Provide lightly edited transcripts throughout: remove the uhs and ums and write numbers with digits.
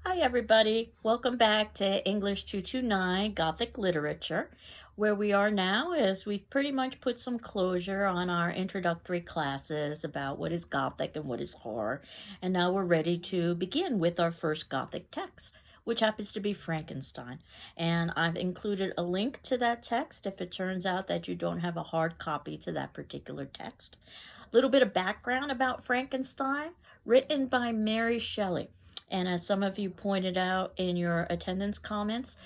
Hi, everybody. Welcome back to English 229 Gothic Literature. Where we are now is we've pretty much put some closure on our introductory classes about what is Gothic and what is horror. And now we're ready to begin with our first Gothic text, which happens to be Frankenstein. And I've included a link to that text if it turns out that you don't have a hard copy to that particular text. A little bit of background about Frankenstein, written by Mary Shelley. And as some of you pointed out in your attendance comments,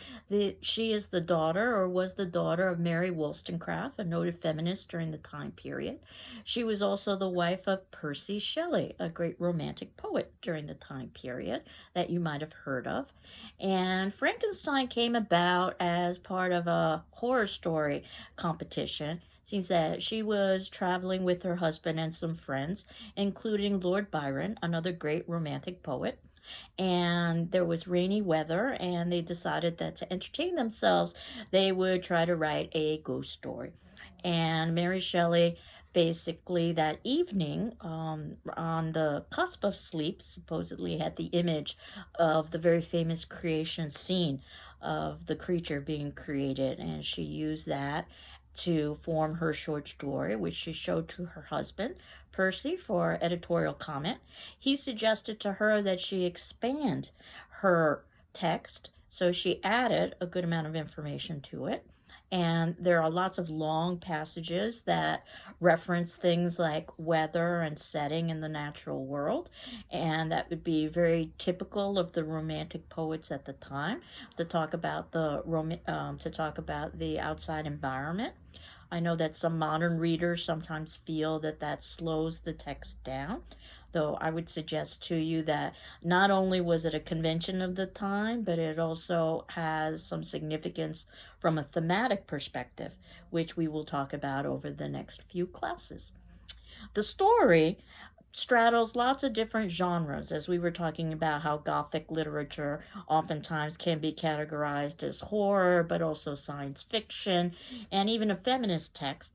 she is the daughter or was the daughter of Mary Wollstonecraft, a noted feminist during the time period. She was also the wife of Percy Shelley, a great romantic poet during the time period that you might have heard of. And Frankenstein came about as part of a horror story competition. Seems that she was traveling with her husband and some friends, including Lord Byron, another great romantic poet. And there was rainy weather, and they decided that to entertain themselves, they would try to write a ghost story. And Mary Shelley basically that evening, on the cusp of sleep, supposedly had the image of the very famous creation scene of the creature being created, and she used that to form her short story, which she showed to her husband, Percy, for editorial comment. He suggested to her that she expand her text, so she added a good amount of information to it. And there are lots of long passages that reference things like weather and setting in the natural world. And that would be very typical of the romantic poets at the time to talk about the outside environment. I know that some modern readers sometimes feel that that slows the text down, though I would suggest to you that not only was it a convention of the time, but it also has some significance from a thematic perspective, which we will talk about over the next few classes. The story straddles lots of different genres, as we were talking about how Gothic literature oftentimes can be categorized as horror, but also science fiction, and even a feminist text,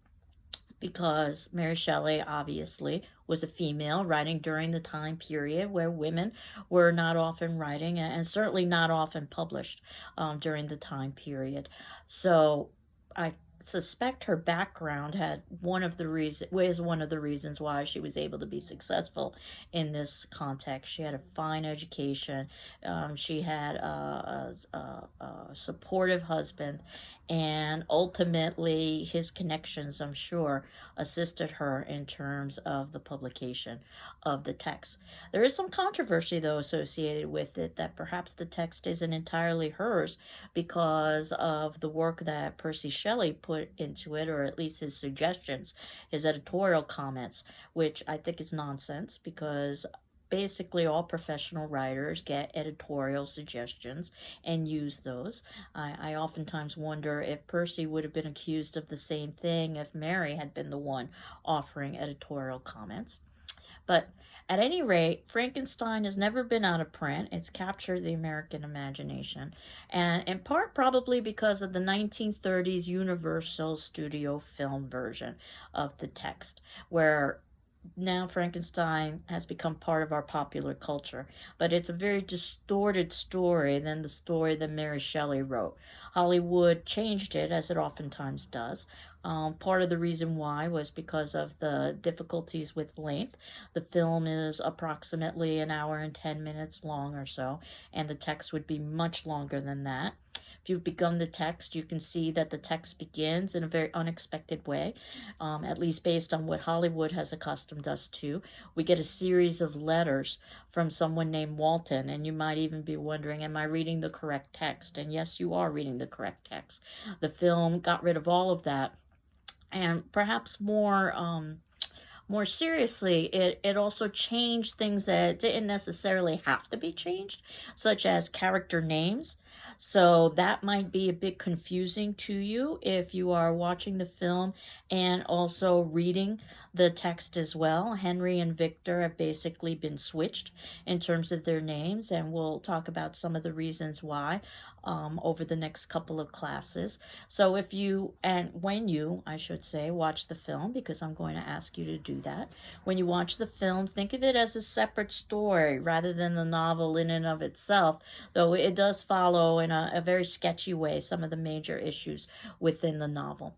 because Mary Shelley obviously was a female writing during the time period where women were not often writing and certainly not often published during the time period. So I suspect her background had was one of the reasons why she was able to be successful in this context. She had a fine education. She had a supportive husband, and ultimately his connections, I'm sure, assisted her in terms of the publication of the text. There is some controversy, though, associated with it, that perhaps the text isn't entirely hers because of the work that Percy Shelley put into it, or at least his suggestions, his editorial comments, which I think is nonsense, because basically all professional writers get editorial suggestions and use those. I oftentimes wonder if Percy would have been accused of the same thing if Mary had been the one offering editorial comments. But at any rate, Frankenstein has never been out of print. It's captured the American imagination, and in part probably because of the 1930s Universal Studio film version of the text, where now Frankenstein has become part of our popular culture, but it's a very distorted story than the story that Mary Shelley wrote. Hollywood changed it, as it oftentimes does. Part of the reason why was because of the difficulties with length. The film is approximately an hour and 10 minutes long or so, and the text would be much longer than that. If you've begun the text, you can see that the text begins in a very unexpected way, at least based on what Hollywood has accustomed us to. We get a series of letters from someone named Walton, and you might even be wondering, am I reading the correct text? And yes, you are reading the correct text. The film got rid of all of that, and perhaps more seriously, it also changed things that didn't necessarily have to be changed, such as character names. So that might be a bit confusing to you if you are watching the film and also reading the text as well. Henry and Victor have basically been switched in terms of their names, and we'll talk about some of the reasons why over the next couple of classes. So if you, and when you, I should say, watch the film, because I'm going to ask you to do that, when you watch the film, think of it as a separate story rather than the novel in and of itself, though it does follow in a very sketchy way some of the major issues within the novel.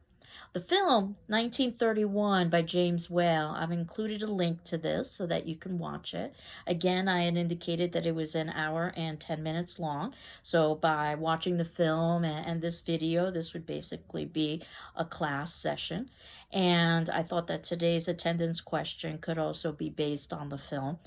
The film, 1931 by James Whale, I've included a link to this so that you can watch it. Again, I had indicated that it was an hour and 10 minutes long. So by watching the film and this video, this would basically be a class session. And I thought that today's attendance question could also be based on the film.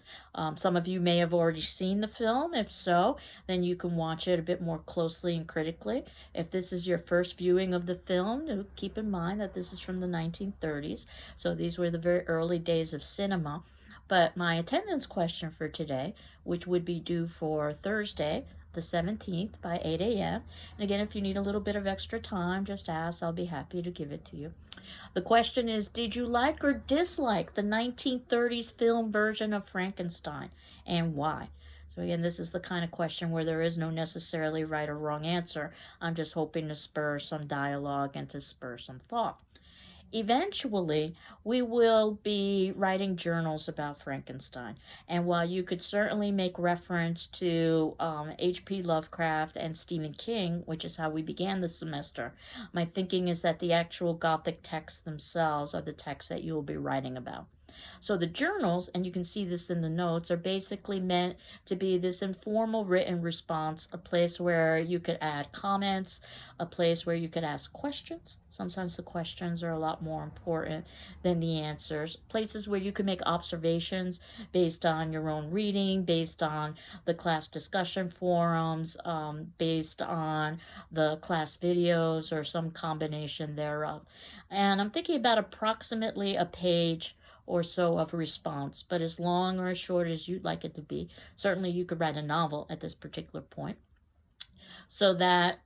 Some of you may have already seen the film. If so, then you can watch it a bit more closely and critically. If this is your first viewing of the film, keep in mind that this is from the 1930s. So these were the very early days of cinema. But my attendance question for today, which would be due for Thursday, the 17th by 8 a.m. And again, if you need a little bit of extra time, just ask. I'll be happy to give it to you. The question is, did you like or dislike the 1930s film version of Frankenstein, and why? So again, this is the kind of question where there is no necessarily right or wrong answer. I'm just hoping to spur some dialogue and to spur some thought. Eventually, we will be writing journals about Frankenstein. And while you could certainly make reference to H.P. Lovecraft and Stephen King, which is how we began the semester, my thinking is that the actual Gothic texts themselves are the texts that you will be writing about. So the journals, and you can see this in the notes, are basically meant to be this informal written response, a place where you could add comments, a place where you could ask questions. Sometimes the questions are a lot more important than the answers. Places where you can make observations based on your own reading, based on the class discussion forums, based on the class videos, or some combination thereof. And I'm thinking about approximately a page or so of a response, but as long or as short as you'd like it to be. Certainly you could write a novel at this particular point, so that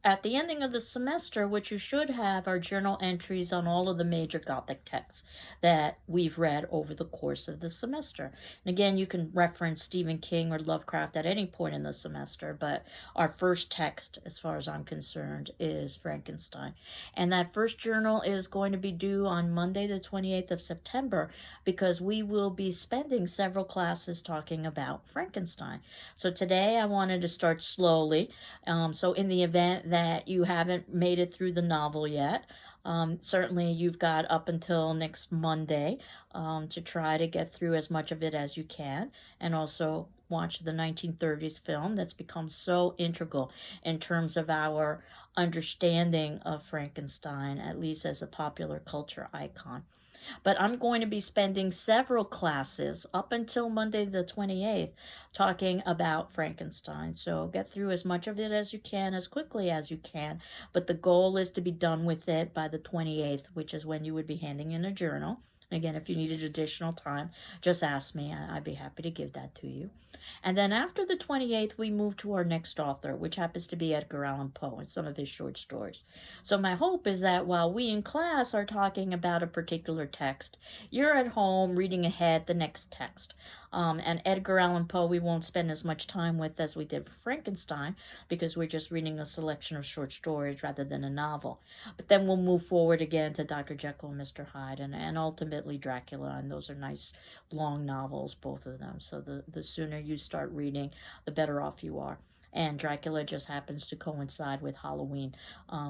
at the ending of the semester, what you should have are journal entries on all of the major Gothic texts that we've read over the course of the semester. And again, you can reference Stephen King or Lovecraft at any point in the semester, but our first text, as far as I'm concerned, is Frankenstein. And that first journal is going to be due on Monday, the 28th of September, because we will be spending several classes talking about Frankenstein. So today I wanted to start slowly. So in the event that you haven't made it through the novel yet, certainly you've got up until next Monday to try to get through as much of it as you can, and also watch the 1930s film that's become so integral in terms of our understanding of Frankenstein, at least as a popular culture icon. But I'm going to be spending several classes up until Monday the 28th talking about Frankenstein. So get through as much of it as you can, as quickly as you can. But the goal is to be done with it by the 28th, which is when you would be handing in a journal. Again, if you needed additional time, just ask me. I'd be happy to give that to you. And then after the 28th, we move to our next author, which happens to be Edgar Allan Poe and some of his short stories. So my hope is that while we in class are talking about a particular text, you're at home reading ahead the next text. And Edgar Allan Poe we won't spend as much time with as we did for Frankenstein, because we're just reading a selection of short stories rather than a novel. But then we'll move forward again to Dr. Jekyll and Mr. Hyde, and ultimately Dracula, and those are nice long novels, both of them. So the sooner you start reading, the better off you are. And Dracula just happens to coincide with Halloween,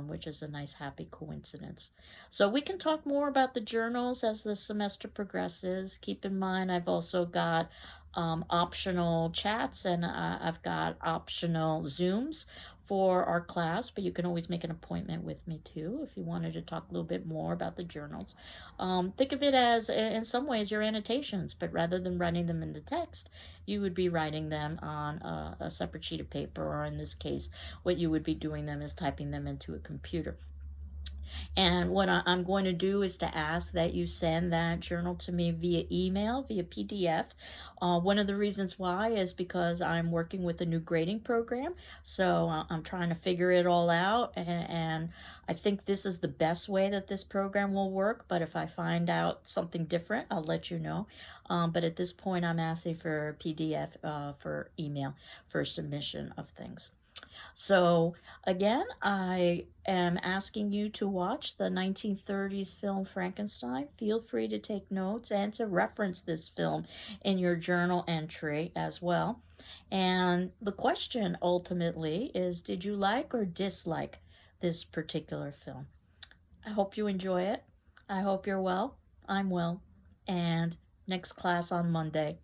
which is a nice happy coincidence. So we can talk more about the journals as the semester progresses. Keep in mind, I've also got optional chats, and I've got optional Zooms for our class, but you can always make an appointment with me too if you wanted to talk a little bit more about the journals. Think of it as, in some ways, your annotations, but rather than writing them in the text, you would be writing them on a separate sheet of paper, or in this case, what you would be doing them is typing them into a computer. And what I'm going to do is to ask that you send that journal to me via email, via PDF. One of the reasons why is because I'm working with a new grading program. So I'm trying to figure it all out. And I think this is the best way that this program will work. But if I find out something different, I'll let you know. But at this point, I'm asking for PDF for email for submission of things. So again, I am asking you to watch the 1930s film Frankenstein. Feel free to take notes and to reference this film in your journal entry as well. And the question ultimately is, did you like or dislike this particular film? I hope you enjoy it. I hope you're well. I'm well. And next class on Monday,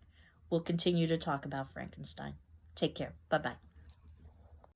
we'll continue to talk about Frankenstein. Take care. Bye-bye.